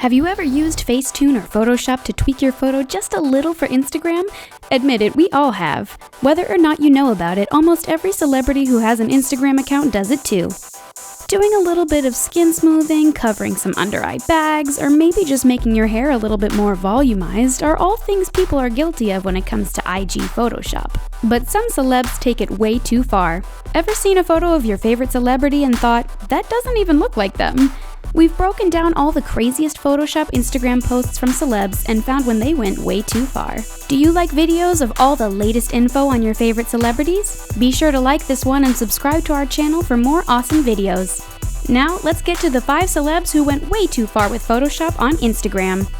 Have you ever used Facetune or Photoshop to tweak your photo just a little for Instagram? Admit it, we all have. Whether or not you know about it, almost every celebrity who has an Instagram account does it too. Doing a little bit of skin smoothing, covering some under-eye bags, or maybe just making your hair a little bit more volumized are all things people are guilty of when it comes to IG Photoshop. But some celebs take it way too far. Ever seen a photo of your favorite celebrity and thought, that doesn't even look like them? We've broken down all the craziest Photoshop Instagram posts from celebs and found when they went way too far. Do you like videos of all the latest info on your favorite celebrities? Be sure to like this one and subscribe to our channel for more awesome videos. Now, let's get to the 5 celebs who went way too far with Photoshop on Instagram.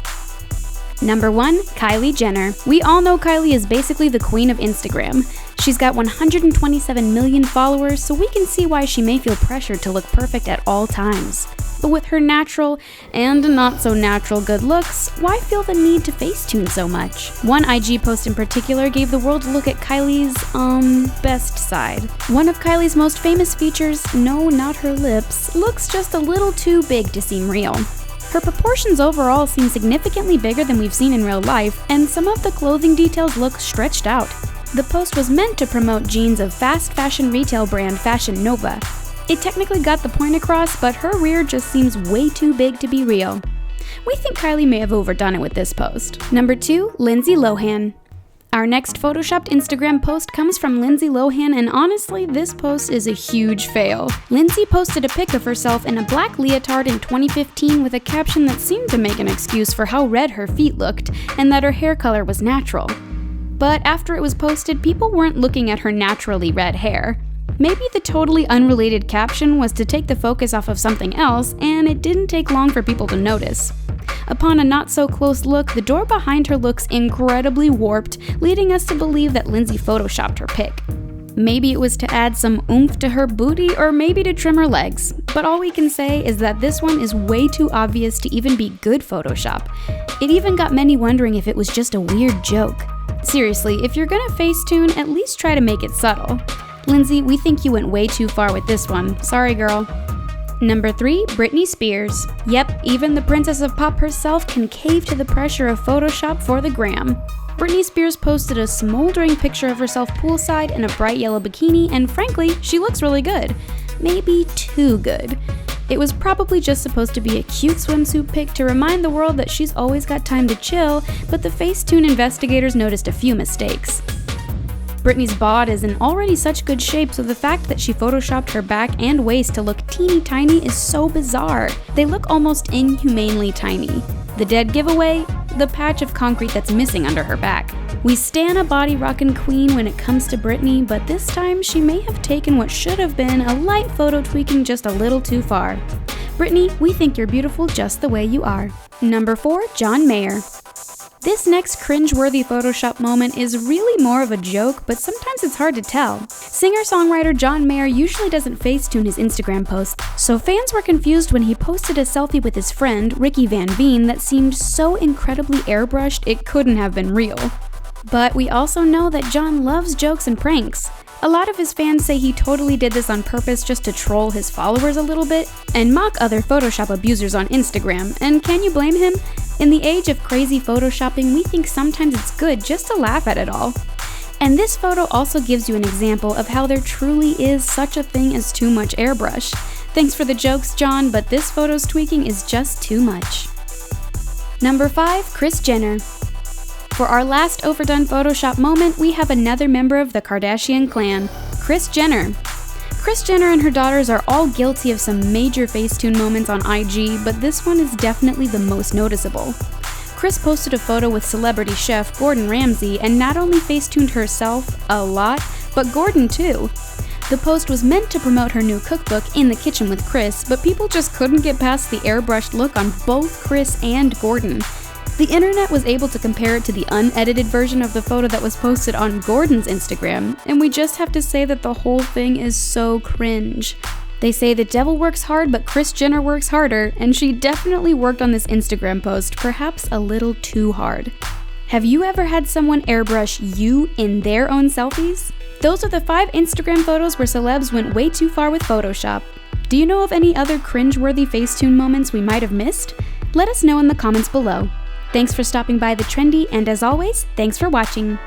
Number 1, Kylie Jenner. We all know Kylie is basically the queen of Instagram. She's got 127 million followers, so we can see why she may feel pressured to look perfect at all times. But with her natural and not so natural good looks, why feel the need to Facetune so much? One IG post in particular gave the world a look at Kylie's, best side. One of Kylie's most famous features, no, not her lips, looks just a little too big to seem real. Her proportions overall seem significantly bigger than we've seen in real life, and some of the clothing details look stretched out. The post was meant to promote jeans of fast fashion retail brand Fashion Nova. It technically got the point across, but her rear just seems way too big to be real. We think Kylie may have overdone it with this post. Number 2, Lindsay Lohan. Our next photoshopped Instagram post comes from Lindsay Lohan, and honestly, this post is a huge fail. Lindsay posted a pic of herself in a black leotard in 2015 with a caption that seemed to make an excuse for how red her feet looked and that her hair color was natural. But after it was posted, people weren't looking at her naturally red hair. Maybe the totally unrelated caption was to take the focus off of something else, and it didn't take long for people to notice. Upon a not-so-close look, the door behind her looks incredibly warped, leading us to believe that Lindsay photoshopped her pic. Maybe it was to add some oomph to her booty, or maybe to trim her legs. But all we can say is that this one is way too obvious to even be good Photoshop. It even got many wondering if it was just a weird joke. Seriously, if you're gonna Facetune, at least try to make it subtle. Lindsay, we think you went way too far with this one. Sorry, girl. Number 3, Britney Spears. Yep, even the Princess of Pop herself can cave to the pressure of Photoshop for the gram. Britney Spears posted a smoldering picture of herself poolside in a bright yellow bikini, and frankly, she looks really good. Maybe too good. It was probably just supposed to be a cute swimsuit pic to remind the world that she's always got time to chill, but the Facetune investigators noticed a few mistakes. Britney's bod is in already such good shape, so the fact that she photoshopped her back and waist to look teeny tiny is so bizarre. They look almost inhumanely tiny. The dead giveaway? The patch of concrete that's missing under her back. We stan a body rockin' queen when it comes to Britney, but this time she may have taken what should have been a light photo tweaking just a little too far. Britney, we think you're beautiful just the way you are. Number 4, John Mayer. This next cringe-worthy Photoshop moment is really more of a joke, but sometimes it's hard to tell. Singer-songwriter John Mayer usually doesn't Facetune his Instagram posts, so fans were confused when he posted a selfie with his friend, Ricky Van Veen, that seemed so incredibly airbrushed it couldn't have been real. But we also know that John loves jokes and pranks. A lot of his fans say he totally did this on purpose just to troll his followers a little bit and mock other Photoshop abusers on Instagram, and can you blame him? In the age of crazy photoshopping, we think sometimes it's good just to laugh at it all. And this photo also gives you an example of how there truly is such a thing as too much airbrush. Thanks for the jokes, John, but this photo's tweaking is just too much. Number 5, Kris Jenner. For our last overdone Photoshop moment, we have another member of the Kardashian clan, Kris Jenner. Kris Jenner and her daughters are all guilty of some major Facetune moments on IG, but this one is definitely the most noticeable. Kris posted a photo with celebrity chef Gordon Ramsay and not only Facetuned herself a lot, but Gordon too. The post was meant to promote her new cookbook, In the Kitchen with Kris, but people just couldn't get past the airbrushed look on both Kris and Gordon. The internet was able to compare it to the unedited version of the photo that was posted on Gordon's Instagram, and we just have to say that the whole thing is so cringe. They say the devil works hard, but Kris Jenner works harder, and she definitely worked on this Instagram post, perhaps a little too hard. Have you ever had someone airbrush you in their own selfies? Those are the 5 Instagram photos where celebs went way too far with Photoshop. Do you know of any other cringe-worthy Facetune moments we might have missed? Let us know in the comments below. Thanks for stopping by The Trendy, and as always, thanks for watching.